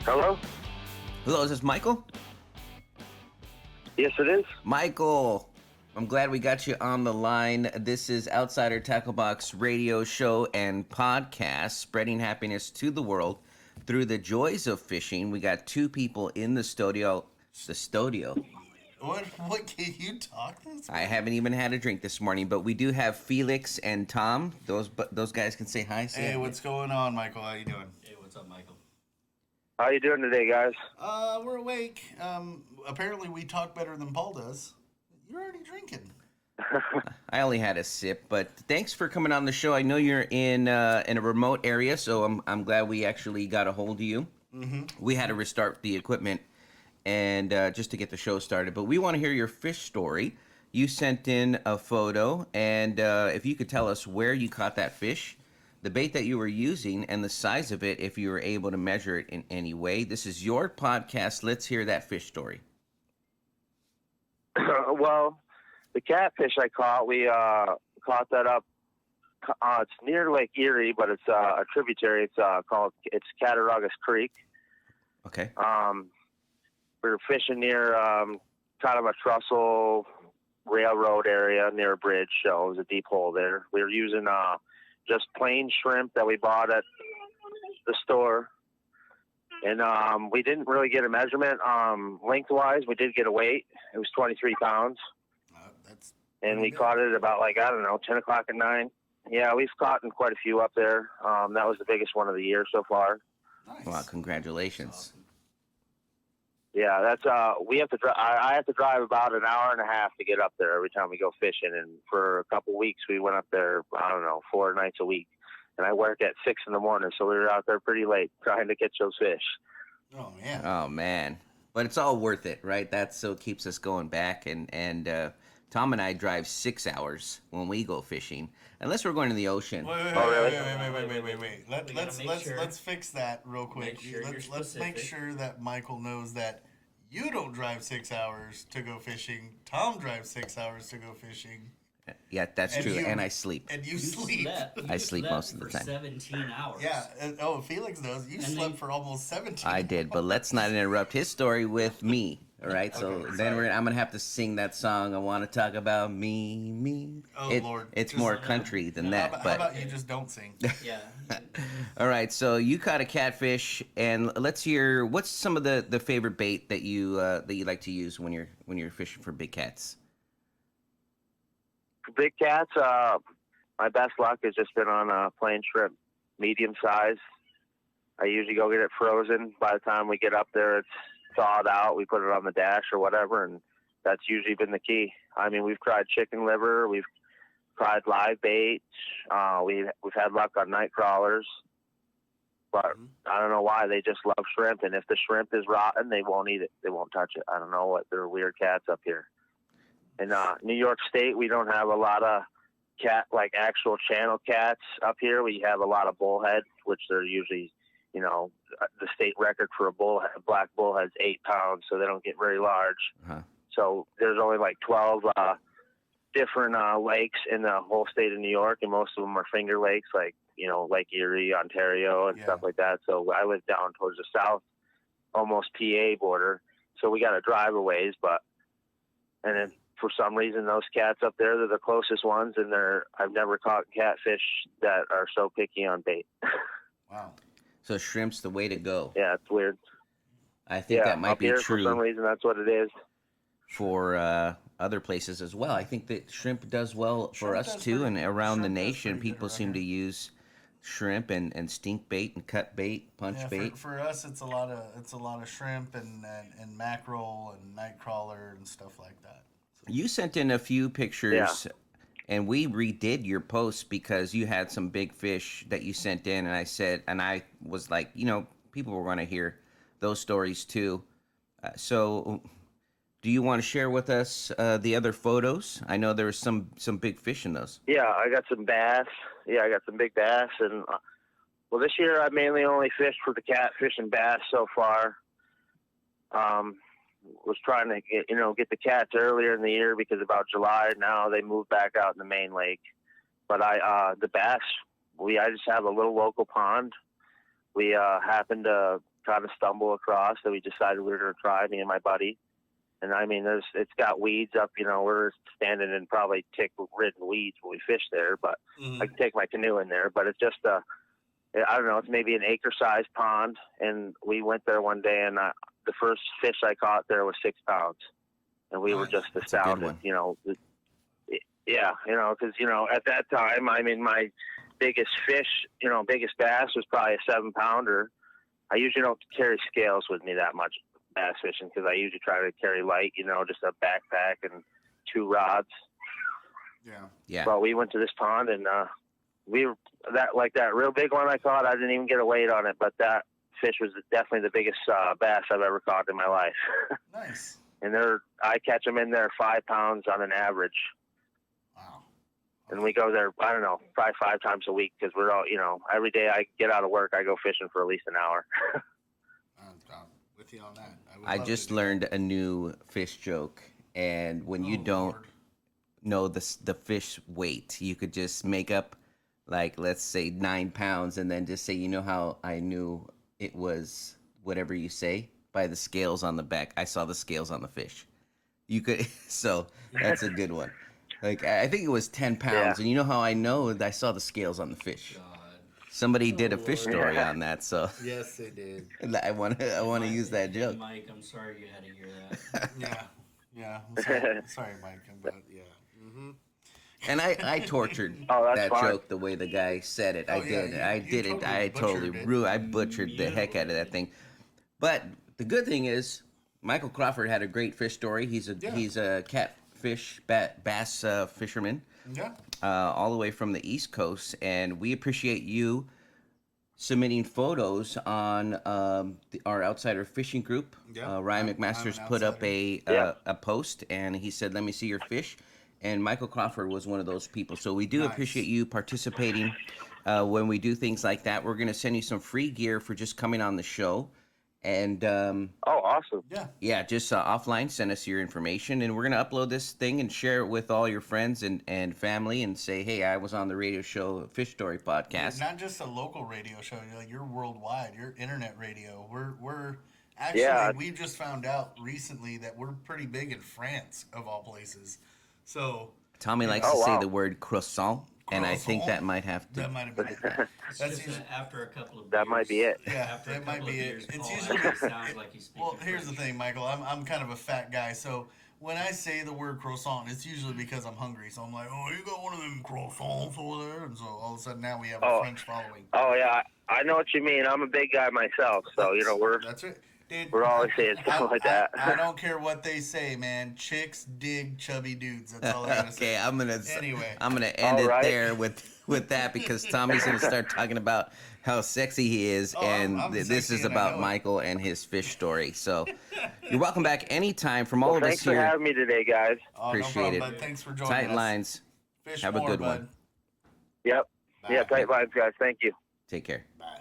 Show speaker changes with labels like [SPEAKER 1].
[SPEAKER 1] Hello?
[SPEAKER 2] Hello, is this Michael?
[SPEAKER 1] Yes, it is.
[SPEAKER 2] Michael, I'm glad we got you on the line. This is Outsider Tackle Box radio show and podcast, spreading happiness to the world through the joys of fishing. We got two people in the studio.
[SPEAKER 3] What can you talk this
[SPEAKER 2] I haven't even had a drink this morning, but we do have Felix and Tom. Those guys can say hi.
[SPEAKER 3] Hey, what's going on, Michael? How you doing?
[SPEAKER 4] Hey, what's up, Michael?
[SPEAKER 1] How you doing today, guys?
[SPEAKER 3] We're awake. Apparently we talk better than Paul does. You're already drinking.
[SPEAKER 2] I only had a sip, but thanks for coming on the show. I know you're in a remote area, so I'm glad we actually got a hold of you. Mm-hmm. We had to restart the equipment and just to get the show started, but we want to hear your fish story. You sent in a photo, and if you could tell us where you caught that fish, the bait that you were using, and the size of it, if you were able to measure it in any way. This is your podcast. Let's hear that fish story.
[SPEAKER 1] Well, the catfish I caught, we caught that up. It's near Lake Erie, but it's a tributary. It's Cattaraugus Creek.
[SPEAKER 2] Okay.
[SPEAKER 1] We were fishing near kind of a trestle railroad area near a bridge, so it was a deep hole there. We were using just plain shrimp that we bought at the store. And we didn't really get a measurement lengthwise. We did get a weight. It was 23 pounds. And we caught it about 10 o'clock at night. Yeah, we've caught quite a few up there. That was the biggest one of the year so far.
[SPEAKER 3] Nice.
[SPEAKER 2] Wow, congratulations.
[SPEAKER 1] Yeah, that's we have to. I have to drive about an hour and a half to get up there every time we go fishing. And for a couple weeks, we went up there. 4 nights a week. And I work at 6 in the morning, so we were out there pretty late trying to catch those fish.
[SPEAKER 3] Oh man.
[SPEAKER 2] But it's all worth it, right? That so keeps us going back. And Tom and I drive 6 hours when we go fishing, unless we're going to the ocean.
[SPEAKER 3] Wait. Let's fix that real quick. Let's make sure that Michael knows that you don't drive 6 hours to go fishing. Tom drives 6 hours to go fishing.
[SPEAKER 2] Yeah, that's true. And I sleep.
[SPEAKER 3] And you sleep.
[SPEAKER 2] I sleep most of the time.
[SPEAKER 4] 17 hours.
[SPEAKER 3] Yeah. Felix knows. You slept for almost 17
[SPEAKER 2] I did, but let's not interrupt his story with me. All right, so then I'm gonna have to sing that song. I want to talk about me.
[SPEAKER 3] Oh Lord,
[SPEAKER 2] it's more country than that.
[SPEAKER 3] How about you just don't sing?
[SPEAKER 4] Yeah.
[SPEAKER 2] All right, so you caught a catfish, and let's hear what's some of the favorite bait that you like to use when you're fishing for big cats.
[SPEAKER 1] For big cats, my best luck has just been on plain shrimp, medium size. I usually go get it frozen. By the time we get up there, it's thawed out. We put it on the dash or whatever, and that's usually been the key. I mean, we've tried chicken liver, we've tried live bait, we've had luck on night crawlers, but I don't know why they just love shrimp. And if the shrimp is rotten, they won't eat it. They won't touch it. I don't know what. They're weird cats up here. In New York State, we don't have a lot of actual channel cats up here. We have a lot of bullhead, which they're usually, the state record for a black bullhead's 8 pounds, so they don't get very large.
[SPEAKER 2] Uh-huh.
[SPEAKER 1] So there's only 12 different lakes in the whole state of New York, and most of them are finger lakes, Lake Erie, Ontario, and stuff like that. So I live down towards the south, almost PA border, so we got to drive a ways, and then for some reason those cats up there, they're the closest ones, and I've never caught catfish that are so picky on bait.
[SPEAKER 3] Wow.
[SPEAKER 2] So shrimp's the way to go.
[SPEAKER 1] Yeah, it's weird.
[SPEAKER 2] I think that might
[SPEAKER 1] up
[SPEAKER 2] be
[SPEAKER 1] here,
[SPEAKER 2] true.
[SPEAKER 1] For some reason, that's what it is.
[SPEAKER 2] For other places as well. I think that shrimp does well for us too, and around the nation, people seem to use shrimp and stink bait and cut bait, punch bait.
[SPEAKER 3] For us, it's a lot of shrimp and mackerel and night crawler and stuff like that. So.
[SPEAKER 2] You sent in a few pictures. Yeah. And we redid your post because you had some big fish that you sent in, and I was like, people were going to hear those stories too. So, do you want to share with us the other photos? I know there was some big fish in those.
[SPEAKER 1] Yeah, I got some bass. Yeah, I got some big bass, and this year I mainly only fished for the catfish and bass so far. Was trying to get the cats earlier in the year because about July now they moved back out in the main lake. But the bass, I just have a little local pond. We happened to kind of stumbled across that we decided we were going to try, me and my buddy. And I mean, it's got weeds up, we're standing in probably tick-ridden weeds when we fish there, but I can take my canoe in there. But it's just I don't know, it's maybe an acre-sized pond. And we went there one day, and the first fish I caught there was 6 pounds. And we were just astounded, Yeah, because, at that time, I mean, my biggest fish, biggest bass was probably a 7-pounder. I usually don't carry scales with me that much bass fishing because I usually try to carry light, just a backpack and 2 rods.
[SPEAKER 2] Yeah.
[SPEAKER 1] But we went to this pond, and that real big one I caught, I didn't even get a weight on it, but that fish was definitely the biggest bass I've ever caught in my life.
[SPEAKER 3] Nice.
[SPEAKER 1] And I catch them in there 5 pounds on an average.
[SPEAKER 3] Wow.
[SPEAKER 1] And we go there, I don't know, probably 5 times a week because we're all, every day I get out of work, I go fishing for at least an hour.
[SPEAKER 3] I'm with you on that.
[SPEAKER 2] I just learned a new fish joke, and when you don't know the fish weight, you could just make up, like, let's say 9 pounds, and then just say, how I knew it was whatever you say? By the scales on the back. I saw the scales on the fish. You could, so that's a good one. Like, I think it was 10 pounds, and you know how I know I saw the scales on the fish?
[SPEAKER 4] God.
[SPEAKER 2] Somebody did a fish story on that, so
[SPEAKER 3] Yes, they did.
[SPEAKER 2] I want to use that joke.
[SPEAKER 4] Mike, I'm sorry you had to hear that.
[SPEAKER 3] Yeah. I'm sorry, Mike. But yeah. Mm-hmm.
[SPEAKER 2] And I tortured that joke the way the guy said it. I did it. I butchered the heck out of that thing. But the good thing is, Michael Crawford had a great fish story. He's a catfish bass fisherman.
[SPEAKER 3] Yeah.
[SPEAKER 2] All the way from the East Coast, and we appreciate you submitting photos on our Outsider Fishing Group.
[SPEAKER 3] Yeah,
[SPEAKER 2] Ryan McMaster's put up a post, and he said, "Let me see your fish." And Michael Crawford was one of those people. So we do appreciate you participating when we do things like that. We're going to send you some free gear for just coming on the show. And
[SPEAKER 1] awesome.
[SPEAKER 2] Yeah, just offline, send us your information, and we're going to upload this thing and share it with all your friends and family and say, hey, I was on the radio show Fish Story Podcast.
[SPEAKER 3] Not just a local radio show, you're worldwide. You're internet radio. We're actually, we just found out recently that we're pretty big in France, of all places. So
[SPEAKER 2] Tommy likes to say the word croissant. And I think that might have to.
[SPEAKER 3] That might have been it.
[SPEAKER 4] That's just after a couple of beers.
[SPEAKER 1] That might be it.
[SPEAKER 3] Yeah, that might be it. It's usually
[SPEAKER 4] sounds like he's speaking.
[SPEAKER 3] Well, here's the thing, Michael. I'm kind of a fat guy, so when I say the word croissant, it's usually because I'm hungry. So I'm like, oh, you got one of them croissants over there, and so all of a sudden now we have a French following.
[SPEAKER 1] Oh yeah, I know what you mean. I'm a big guy myself, so
[SPEAKER 3] that's it. Dude,
[SPEAKER 1] we're always saying stuff like that.
[SPEAKER 3] I don't care what they say, man. Chicks dig chubby dudes. That's all I gotta say.
[SPEAKER 2] Okay, I'm gonna end it there with that because Tommy's gonna start talking about how sexy he is, and this is about Michael and his fish story. So you're welcome back anytime from all of us here.
[SPEAKER 1] Thanks for having me today, guys.
[SPEAKER 2] Appreciate it.
[SPEAKER 3] Bud. Thanks for joining
[SPEAKER 2] Tight
[SPEAKER 3] us.
[SPEAKER 2] lines.
[SPEAKER 3] Fish
[SPEAKER 2] Have
[SPEAKER 3] more,
[SPEAKER 2] a good
[SPEAKER 3] bud.
[SPEAKER 2] one.
[SPEAKER 1] Yep.
[SPEAKER 3] Bye.
[SPEAKER 1] Yeah, tight lines, guys. Thank you.
[SPEAKER 2] Take care.
[SPEAKER 3] Bye.